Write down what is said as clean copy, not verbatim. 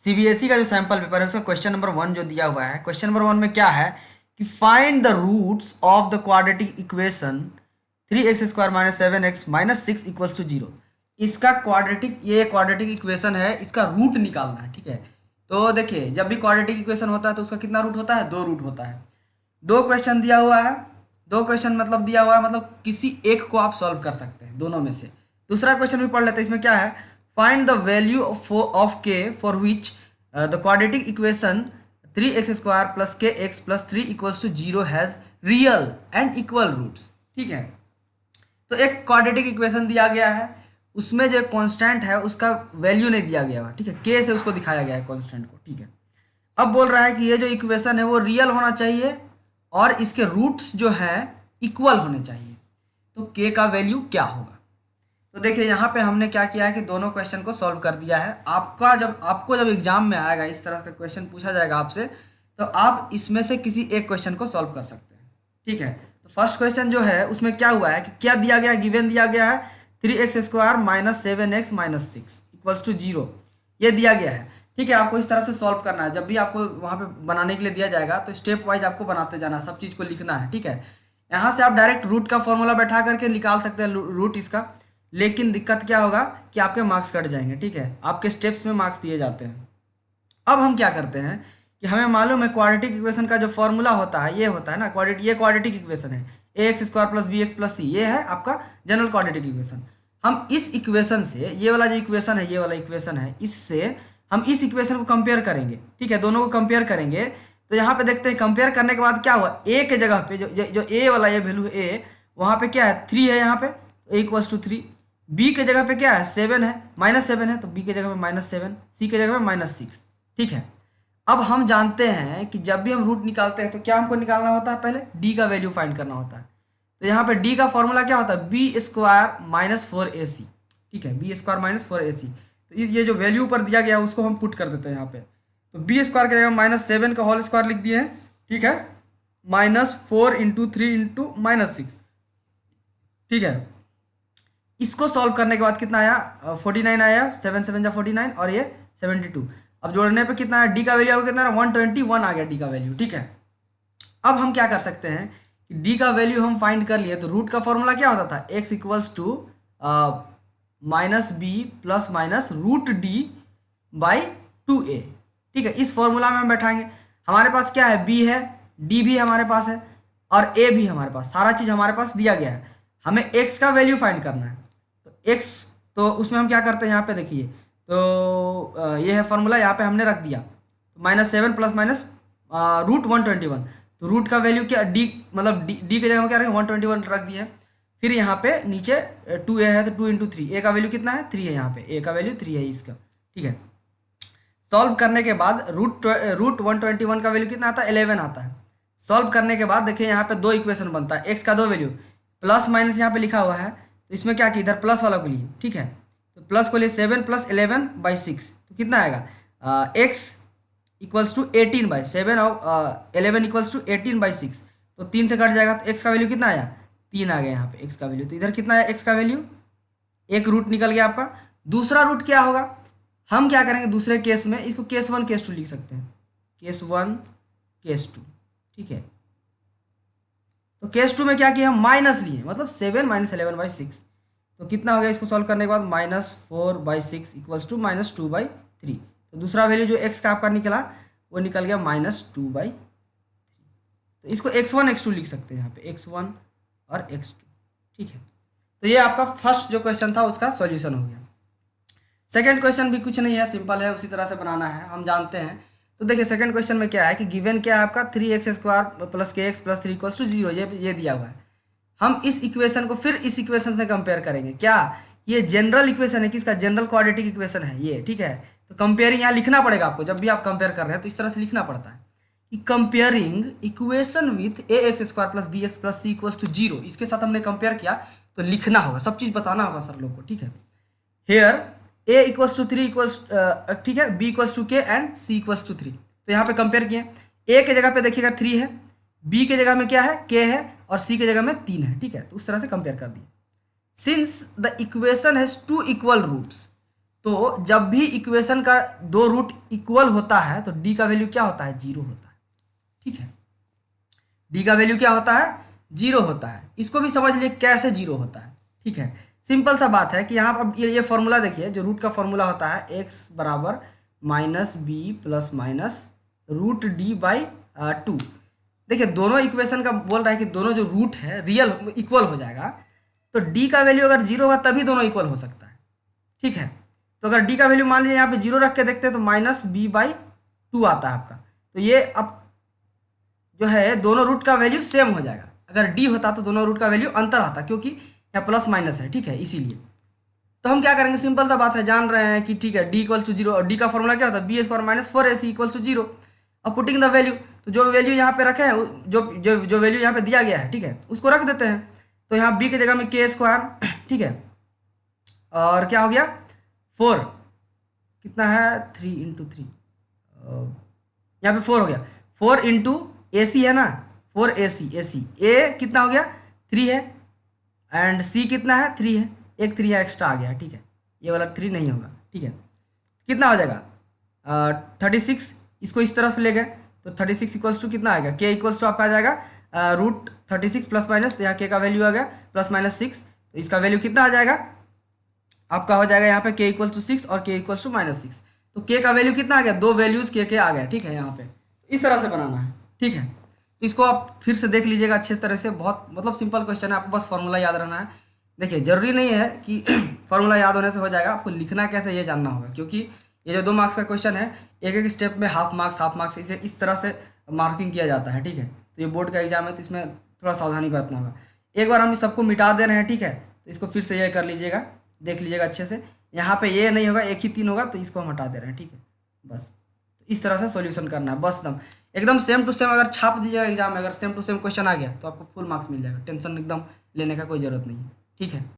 CBSE का जो sample paper है उसका क्वेश्चन नंबर 1 जो दिया हुआ है, क्वेश्चन नंबर 1 में क्या है कि find the roots of the quadratic equation 3x² - 7x - 6 = 0। इसका क्वाड्रेटिक, ये क्वाड्रेटिक इक्वेशन है, इसका रूट निकालना है। ठीक है, तो देखिए जब भी क्वाड्रेटिक इक्वेशन होता है तो उसका कितना रूट होता है? 2 रूट होता है। 2 क्वेश्चन दिया हुआ है, 2 क्वेश्चन मतलब दिया हुआ है, मतलब किसी एक को आप सॉल्व कर सकते हैं दोनों में से। दूसरा क्वेश्चन भी पढ़ लेते हैं। इसमें क्या है? Find the value of k for which the quadratic equation 3x² + kx + 3 = 0 has real and equal roots. ठीक है, तो एक क्वाड्रेटिक इक्वेशन दिया गया है, उसमें जो कांस्टेंट है उसका वैल्यू नहीं दिया गया है। ठीक है, के से उसको दिखाया गया है कांस्टेंट को। ठीक है, अब बोल रहा है कि ये जो इक्वेशन है वो रियल होना चाहिए और इसके रूट्स जो है इक्वल होने चाहिए। तो के का वैल्यू क्या होगा? तो देखिए यहाँ पे हमने क्या किया है कि दोनों क्वेश्चन को सॉल्व कर दिया है। आपको जब एग्जाम में आएगा, इस तरह का क्वेश्चन पूछा जाएगा आपसे, तो आप इसमें से किसी एक क्वेश्चन को सॉल्व कर सकते हैं। ठीक है, तो फर्स्ट क्वेश्चन जो है उसमें क्या हुआ है कि क्या दिया गया है? गिवन दिया गया है 3x² - 7x - 6 = 0, ये दिया गया है। ठीक है, आपको इस तरह से सॉल्व करना है। जब भी आपको वहाँ पे बनाने के लिए दिया जाएगा तो स्टेप वाइज आपको बनाते जाना है, सब चीज़ को लिखना है। ठीक है, यहाँ से आप डायरेक्ट रूट का फॉर्मूला बैठा करके निकाल सकते हैं रूट इसका, लेकिन दिक्कत क्या होगा कि आपके मार्क्स कट जाएंगे। ठीक है, आपके स्टेप्स में मार्क्स दिए जाते हैं। अब हम क्या करते हैं कि हमें मालूम है क्वाड्रेटिक इक्वेशन का जो फॉर्मूला होता है ये होता है ना, ये क्वाड्रेटिक इक्वेशन है ax² + bx + c, ये है आपका जनरल क्वाड्रेटिक इक्वेशन। हम इस इक्वेशन से, ये वाला जो इक्वेशन है, ये वाला इक्वेशन है, इससे हम इस इक्वेशन को कंपेयर करेंगे। ठीक है, दोनों को कंपेयर करेंगे। तो यहाँ पे देखते हैं कंपेयर करने के बाद क्या हुआ, ए के जगह पे जो ए वाला ये वैल्यू है ए, वहाँ पे क्या है? 3 है यहाँ पे, a = 3। बी के जगह पे क्या है? 7 है, -7 है, तो बी के जगह पे -7, सी के जगह पे -6। ठीक है, अब हम जानते हैं कि जब भी हम रूट निकालते हैं तो क्या हमको निकालना होता है? पहले डी का वैल्यू फाइंड करना होता है। तो यहाँ पे डी का फॉर्मूला क्या होता है? b² - 4ac। ठीक है, b² - 4ac। तो ये जो वैल्यू पर दिया गया है उसको हम पुट कर देते हैं यहाँ पे। तो b² की जगह -7 का होल स्क्वायर लिख दिए हैं। ठीक है, -4 × 3 × -6। ठीक है, इसको सॉल्व करने के बाद कितना आया? 49 आया, 7 7 जा 49 और ये 72। अब जोड़ने पे कितना है? डी का वैल्यू कितना है? 121 आ गया डी का वैल्यू। ठीक है, अब हम क्या कर सकते हैं कि डी का वैल्यू हम फाइंड कर लिए। तो रूट का फॉर्मूला क्या होता था? x = -b ± √d/2a। ठीक है, इस फॉर्मूला में हम बैठाएंगे। हमारे पास क्या है? b है, d भी हमारे पास है और a भी हमारे पास, सारा चीज़ हमारे पास दिया गया है। हमें x का वैल्यू फाइंड करना है। तो x, तो उसमें हम क्या करते हैं? यहाँ पे देखिए, तो ये है फॉर्मूला, यहाँ पे हमने रख दिया। तो -7 ± √121। तो रूट का वैल्यू क्या? डी, मतलब डी के जगह में क्या रखें? 121 रख दिए। फिर यहाँ पे नीचे 2a है तो 2 × 3, ए का वैल्यू कितना है? 3 है, यहाँ पे ए का वैल्यू 3 है इसका। ठीक है, सॉल्व करने के बाद रूट 121 का वैल्यू कितना आता है? 11 आता है। सॉल्व करने के बाद देखिए यहाँ पे 2 इक्वेशन बनता है, एक्स का 2 वैल्यू, प्लस माइनस यहाँ पे लिखा हुआ है, तो इसमें क्या किया? इधर प्लस वाला को लिए। ठीक है, तो प्लस को लिए 7 + 11/6, तो कितना आएगा? x = 18/7 और 11 = 18/6, तो 3 से कट जाएगा तो x का वैल्यू कितना आया? 3 आ गया यहाँ पे x का वैल्यू। तो इधर कितना है x का वैल्यू? एक रूट निकल गया आपका। दूसरा रूट क्या होगा? हम क्या करेंगे दूसरे केस में? इसको केस 1 केस 2 लिख सकते हैं, केस 1 केस 2। ठीक है, तो केस 2 में क्या किया? हम माइनस लिए, मतलब 7 - 11/6, तो कितना हो गया? इसको सॉल्व करने के बाद -4/6 = -2/3। तो दूसरा वैल्यू जो x का आपका निकला वो निकल गया -2/3। तो इसको x1 x2 लिख सकते हैं यहाँ पे, x1 और x2। ठीक है, तो ये आपका फर्स्ट जो क्वेश्चन था उसका सॉल्यूशन हो गया। सेकंड क्वेश्चन भी कुछ नहीं है, सिंपल है, उसी तरह से बनाना है, हम जानते हैं। तो देखिए सेकंड क्वेश्चन में क्या है कि गिवन क्या है आपका? 3x² + kx + 3 = 0, ये दिया हुआ है। हम इस इक्वेशन को फिर इस इक्वेशन से कंपेयर करेंगे। क्या? ये जनरल इक्वेशन है, किसका? जनरल क्वाड्रेटिक इक्वेशन है ये। ठीक है, तो कंपेयरिंग यहाँ लिखना पड़ेगा आपको, जब भी आप कंपेयर कर रहे हैं तो इस तरह से लिखना पड़ता है कि comparing equation with ax² + bx + c = 0। इसके साथ हमने कंपेयर किया तो लिखना होगा, सब चीज़ बताना होगा सर लोग को। ठीक है, हेयर a = 3 ठीक है, b = k एंड c = 3। तो यहाँ पे कंपेयर किए, a के जगह पे देखिएगा 3 है, b के जगह में क्या है? k है, और c के जगह में 3 है। ठीक है, तो उस तरह से कंपेयर कर दिए। Since the equation has 2 equal roots, तो जब भी इक्वेशन का दो रूट इक्वल होता है तो डी का वैल्यू क्या होता है, जीरो होता है। ठीक है, डी का वैल्यू क्या होता है, जीरो होता है। इसको भी समझ लिए कैसे जीरो होता है। ठीक है, सिंपल सा बात है कि यहाँ पर ये फॉर्मूला देखिए, जो रूट का फॉर्मूला होता है एक्स बराबर minus b plus minus root d by 2। देखिए दोनों इक्वेशन का बोल रहा है कि दोनों जो रूट है रियल इक्वल हो जाएगा, तो डी का वैल्यू अगर जीरो होगा तभी दोनों इक्वल हो सकता है। ठीक है, तो अगर डी का वैल्यू मान लीजिए यहाँ पे जीरो रख के देखते हैं तो माइनस बी बाई 2 आता है आपका। तो ये अब जो है दोनों रूट का वैल्यू सेम हो जाएगा। अगर डी होता तो दोनों रूट का वैल्यू अंतर आता, क्योंकि यहाँ प्लस माइनस है। ठीक है, इसीलिए तो हम क्या करेंगे, सिंपल सा बात है, जान रहे हैं कि ठीक है डी इक्वल टू जीरो, और डी का फॉर्मूला क्या होता है, b square minus 4ac equal to zero. अब पुटिंग द वैल्यू, तो जो वैल्यू यहाँ पे रखे हैं, जो वैल्यू यहाँ पे दिया गया है, ठीक है, उसको रख देते हैं। तो यहाँ बी की जगह में के स्क्वायर, ठीक है, और क्या हो गया 4, कितना है 3 इंटू 3, यहाँ पे 4 हो गया, 4 इंटू ए सी है ना, 4ac, ए कितना हो गया 3 है, एंड सी कितना है 3 है, एक 3 एक्स्ट्रा आ गया। ठीक है, ये वाला 3 नहीं होगा। ठीक है, कितना हो जाएगा 36, इसको इस तरफ ले गए तो 36 इक्वल्स टू कितना आएगा, के इक्वल्स टू आपका आ जाएगा रूट 36 प्लस माइनस, यहाँ के का वैल्यू आ गया प्लस माइनस 6, तो इसका वैल्यू कितना आ जाएगा आपका, हो जाएगा यहाँ पे के इक्वल्स टू 6 और के इक्वल्स टू माइनस 6। तो के का वैल्यू कितना आ गया, दो वैल्यूज के आ गया। ठीक है, यहाँ पे इस तरह से बनाना है। ठीक है, तो इसको आप फिर से देख लीजिएगा अच्छे तरह से, बहुत मतलब सिंपल क्वेश्चन है, आपको बस फॉर्मूला याद रहना है। देखिए जरूरी नहीं है कि फॉर्मूला याद होने से हो जाएगा, आपको लिखना कैसे ये जानना होगा, क्योंकि ये जो 2 मार्क्स का क्वेश्चन है, एक एक स्टेप में हाफ मार्क्स इसे इस तरह से मार्किंग किया जाता है। ठीक है, तो ये बोर्ड का एग्जाम है तो इसमें थोड़ा सावधानी बरतना होगा। एक बार हम इस सबको मिटा दे रहे हैं। ठीक है, तो इसको फिर से ये कर लीजिएगा, देख लीजिएगा अच्छे से, यहाँ पे ये नहीं होगा, एक ही 3 होगा, तो इसको हम हटा दे रहे हैं। ठीक है, बस इस तरह से सॉल्यूशन करना है, बस एकदम सेम टू सेम। अगर छाप दीजिएगा एग्जाम में, अगर सेम टू सेम क्वेश्चन आ गया तो आपको फुल मार्क्स मिल जाएगा, टेंशन एकदम लेने का कोई ज़रूरत नहीं है। ठीक है।